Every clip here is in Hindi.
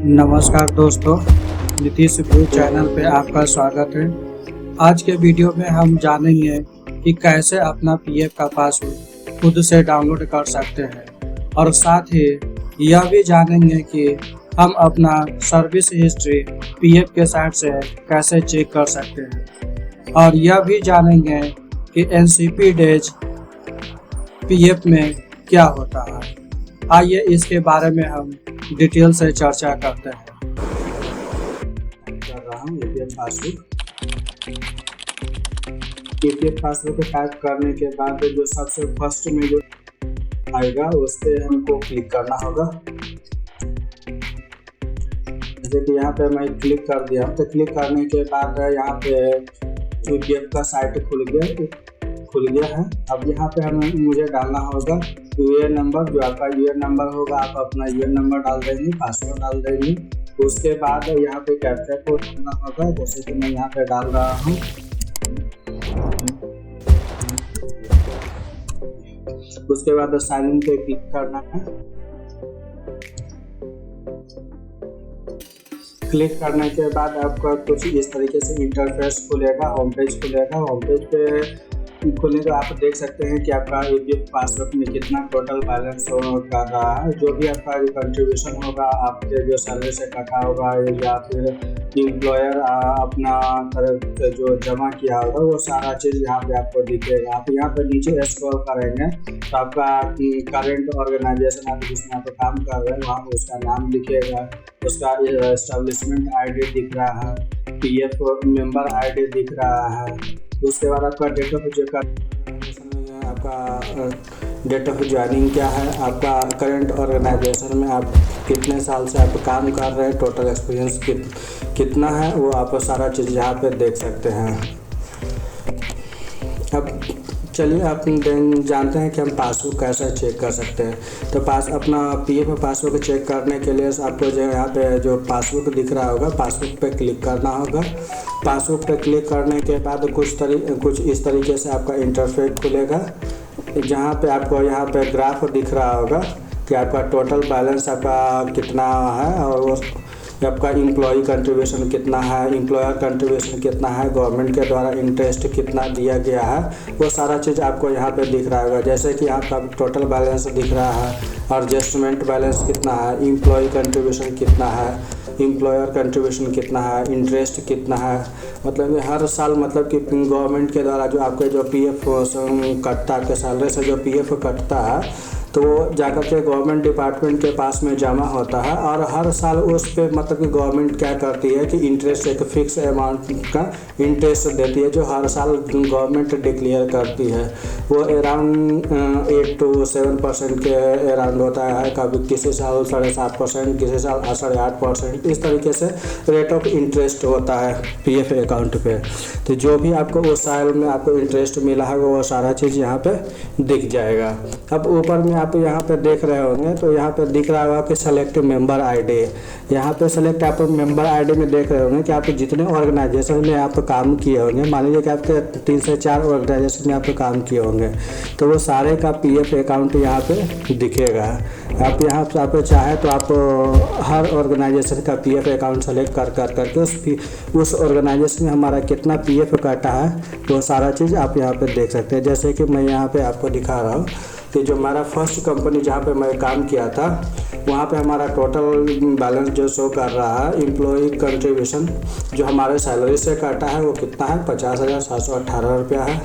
नमस्कार दोस्तों, नीतीश व्यू चैनल पे आपका स्वागत है। आज के वीडियो में हम जानेंगे कि कैसे अपना पीएफ का पासवर्ड खुद से डाउनलोड कर सकते हैं और साथ ही यह भी जानेंगे कि हम अपना सर्विस हिस्ट्री पीएफ के साइट से कैसे चेक कर सकते हैं और यह भी जानेंगे कि एनसीपी डेज पीएफ में क्या होता है। आइए इसके बारे में हम डिटेल से चर्चा करते हैं। कर रहा हूँ ईपीएफ पासवर्ड को टाइप करने के बाद जो सबसे फर्स्ट में जो आएगा उस पर हमको क्लिक करना होगा। जैसे कि यहाँ पे मैं क्लिक कर दिया तो क्लिक करने के बाद यहाँ पे ईपीएफ का साइट खुल गया है। अब यहाँ पे मुझे डालना होगा यूएएन नंबर। जो आपका यूएएन नंबर होगा आप अपना यूएएन नंबर डाल देंगे, पासवर्ड डाल देंगे। उसके बाद यहाँ पे कैप्चा कोड डालना होगा, जैसे कि मैं यहाँ पे डाल रहा हूँ। उसके बाद साइन इन पे क्लिक करना है। क्लिक करने के बाद आपका कुछ इस तरीके से इंटरफेस खुलेगा, होम पेज खुलेगा। होम पेज पे खुलने तो आप देख सकते हैं कि आपका ईपीएफ पासवर्ड में कितना टोटल बैलेंस कर रहा है। जो भी आपका कंट्रीब्यूशन होगा आपके जो सैलरी से कटा होगा या फिर एम्प्लॉयर अपना तरफ से जो जमा किया होगा वो सारा चीज़ यहाँ पे आपको दिखेगा। आप यहाँ पे नीचे स्क्रॉल करेंगे तो आपका करेंट ऑर्गेनाइजेशन आप जिसमें आप काम कर रहे हैं वहाँ उसका नाम दिखेगा, उसका एस्टेब्लिशमेंट आईडी दिख रहा है, पीएफ मेंबर आईडी दिख रहा है। उसके बाद आपका डेट ऑफ ज्वाइनिंग क्या है, आपका करंट ऑर्गेनाइजेशन में आप कितने साल से आप काम कर रहे हैं, टोटल एक्सपीरियंस कितना है, वो आप सारा चीज़ यहाँ पे देख सकते हैं। अब चलिए आप जानते हैं कि हम पासबुक कैसे चेक कर सकते हैं। तो अपना पीएफ पासबुक चेक करने के लिए आपको जो यहाँ पे जो पासबुक दिख रहा होगा, पासबुक पे क्लिक करना होगा। पासबुक पे क्लिक करने के बाद कुछ इस तरीके से आपका इंटरफेस खुलेगा, जहाँ पे आपको यहाँ पे ग्राफ दिख रहा होगा कि आपका टोटल बैलेंस आपका कितना है और वो आपका एम्प्लॉय कंट्रीब्यूशन कितना है, एम्प्लॉयर कंट्रीब्यूशन कितना है, गवर्नमेंट के द्वारा इंटरेस्ट कितना दिया गया है, वो सारा चीज़ आपको यहाँ पे दिख रहा होगा। जैसे कि यहाँ का टोटल बैलेंस दिख रहा है, एडजस्टमेंट बैलेंस कितना है, एम्प्लॉय कंट्रीब्यूशन कितना है, एम्प्लॉयर कंट्रीब्यूशन कितना है, इंटरेस्ट कितना है। मतलब हर साल मतलब कि गवर्नमेंट के द्वारा जो आपके जो पीएफ कटता है, आपके सैलरी से जो पीएफ कटता है तो वो जाकर के गवर्नमेंट डिपार्टमेंट के पास में जमा होता है और हर साल उस पे मतलब कि गवर्नमेंट क्या करती है कि इंटरेस्ट एक फिक्स अमाउंट का इंटरेस्ट देती है जो हर साल गवर्नमेंट डिक्लेयर करती है। वो अराउंड 8 to 7% के अराउंड होता है, कभी किसी साल 7.5%, किसी साल 8.5%, इस तरीके से रेट ऑफ इंटरेस्ट होता है पीएफ अकाउंट पे। तो जो भी आपको उस साल में आपको इंटरेस्ट मिला है वो सारा चीज़ यहाँ पे दिख जाएगा। अब ऊपर में आप यहाँ पे देख रहे होंगे तो यहाँ पे दिख रहा होगा कि सेलेक्ट मेंबर आईडी। यहाँ पे सेलेक्ट आप मेंबर आईडी में देख रहे होंगे कि आप जितने ऑर्गेनाइजेशन में आप काम किए होंगे, मान लीजिए कि आपके 3 से 4 ऑर्गेनाइजेशन में आप काम किए होंगे तो वो सारे का पीएफ अकाउंट यहाँ पे दिखेगा। आप यहाँ पे आप चाहे तो आप हर ऑर्गेनाइजेशन का पीएफ अकाउंट सेलेक्ट करके उस ऑर्गेनाइजेशन में हमारा कितना पीएफ काटा है वो सारा चीज़ आप यहाँ पे देख सकते हैं। जैसे कि मैं यहाँ पे आपको दिखा रहा हूँ कि जो हमारा फर्स्ट कंपनी जहाँ पे मैं काम किया था वहाँ पे हमारा टोटल बैलेंस जो शो कर रहा है, एम्प्लॉय कंट्रीब्यूशन जो हमारे सैलरी से काटा है वो कितना है, 50,718 रुपया है।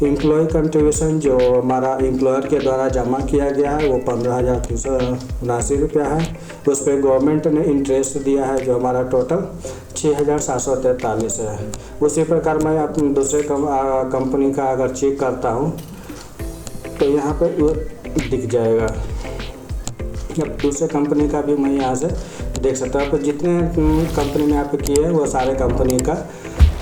एम्प्लॉय कंट्रीब्यूशन जो हमारा एम्प्लॉयर के द्वारा जमा किया गया है वो 15,379 रुपया है। उस पर गवर्नमेंट ने इंटरेस्ट दिया है जो हमारा टोटल 6,743 है। उसी प्रकार मैं अपने दूसरे कंपनी का अगर चेक करता हूँ तो यहाँ पे वो दिख जाएगा। अब दूसरे कंपनी का भी मैं यहाँ से देख सकता हूँ। तो जितने कंपनी में आप किए हैं वो सारे कंपनी का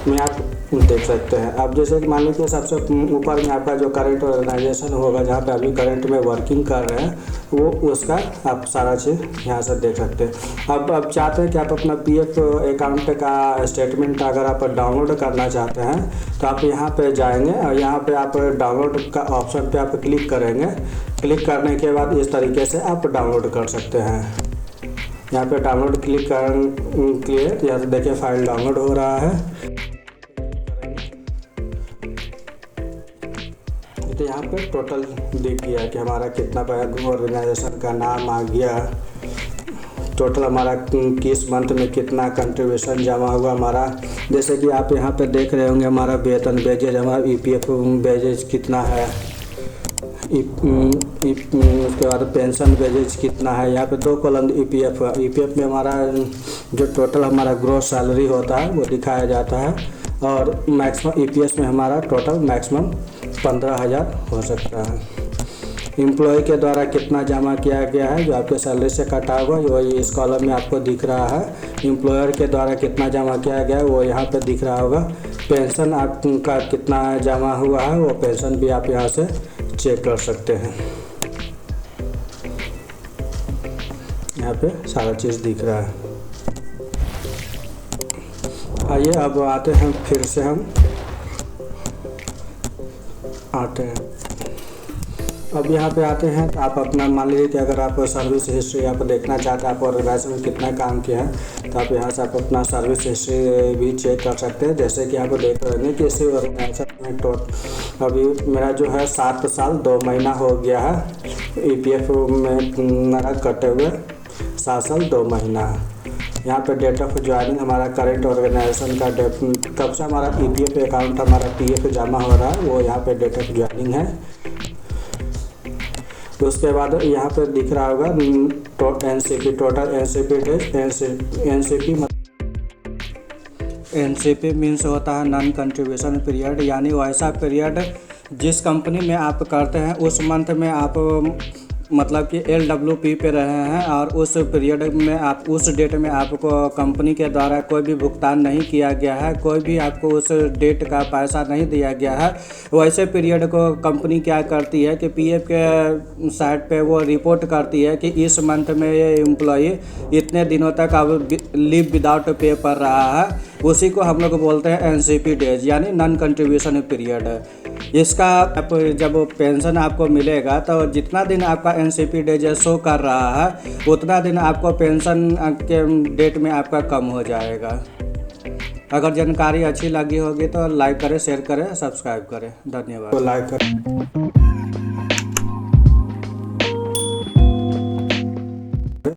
में आप देख सकते हैं। अब जैसे कि मान लीजिए सबसे ऊपर में आपका जो करंट ऑर्गेनाइजेशन होगा जहाँ पे अभी करंट में वर्किंग कर रहे हैं वो उसका आप सारा चीज़ यहाँ से देख सकते हैं। अब चाहते हैं कि आप अपना पीएफ अकाउंट का स्टेटमेंट अगर आप डाउनलोड करना चाहते हैं तो आप यहाँ पे जाएंगे और यहाँ पे आप डाउनलोड का ऑप्शन पे आप क्लिक करेंगे। क्लिक करने के बाद इस तरीके से आप डाउनलोड कर सकते हैं। यहाँ पे डाउनलोड क्लिक किए, यहाँ से देखिए फाइल डाउनलोड हो रहा है। तो यहाँ पे टोटल दिख गया कि हमारा कितना ऑर्गेनाइजेशन का नाम आ गया, टोटल हमारा किस मंथ में कितना कंट्रीब्यूशन जमा हुआ हमारा। जैसे कि आप यहाँ पे देख रहे होंगे हमारा वेतन वेजेज, हमारा ईपीएफ वेजेज कितना है, उसके बाद पेंशन वेजेज कितना है। यहाँ पे 2 कॉलम ईपीएफ में हमारा जो टोटल हमारा ग्रोस सैलरी होता है वो दिखाया जाता है, और मैक्सिमम ईपीएस में हमारा टोटल मैक्सिमम 15,000 हो सकता है। एम्प्लॉय के द्वारा कितना जमा किया गया है जो आपके सैलरी से कटा हुआ वही इस कॉलम में आपको दिख रहा है। एम्प्लॉयर के द्वारा कितना जमा किया गया है वो यहाँ पे दिख रहा होगा। पेंशन आपका कितना जमा हुआ है वो पेंशन भी आप यहाँ से चेक कर सकते हैं। यहाँ पे सारा चीज़ दिख रहा है। आइए अब आते हैं, फिर से हम आते हैं। अब यहाँ पे आते हैं तो आप अपना मान लीजिए कि अगर आप सर्विस हिस्ट्री आप देखना चाहते हैं, आप ऑर्गेनाइजेशन में कितना काम किया है, तो आप यहाँ से आप अपना सर्विस हिस्ट्री भी चेक कर सकते हैं। जैसे कि आप देख रहे हैं कि इसी ऑर्गेनाइजेशन में अभी मेरा जो है 7 साल 2 महीना हो गया है। ईपीएफ में मेरा कटे हुए 7 साल 2 महीना। यहाँ पे डेट ऑफ ज्वाइनिंग हमारा करेंट ऑर्गेनाइजेशन का कब से हमारा ईपीएफ अकाउंट हमारा पीएफ जमा हो रहा है वो यहाँ पे डेट ऑफ ज्वाइनिंग है। तो उसके बाद यहाँ पे दिख रहा होगा NCP, total NCP days. NCP means होता है नॉन कंट्रीब्यूशन पीरियड, यानी वैसा पीरियड जिस कंपनी में आप करते हैं उस मंथ में आप मतलब कि LWP पे रहे हैं और उस पीरियड में आप उस डेट में आपको कंपनी के द्वारा कोई भी भुगतान नहीं किया गया है, कोई भी आपको उस डेट का पैसा नहीं दिया गया है। वैसे पीरियड को कंपनी क्या करती है कि पीएफ के साइट पे वो रिपोर्ट करती है कि इस मंथ में ये एम्प्लॉई इतने दिनों तक अब लीव विदाउट पे पर रहा है, उसी को हम लोग बोलते हैं एनसीपी डेज, यानी नॉन कंट्रीब्यूशन पीरियड। इसका आप जब पेंशन आपको मिलेगा तो जितना दिन आपका एनसीपी डेज शो कर रहा है उतना दिन आपको पेंशन के डेट में आपका कम हो जाएगा। अगर जानकारी अच्छी लगी होगी तो लाइक करें, शेयर करें, सब्सक्राइब करें। धन्यवाद। लाइक करें।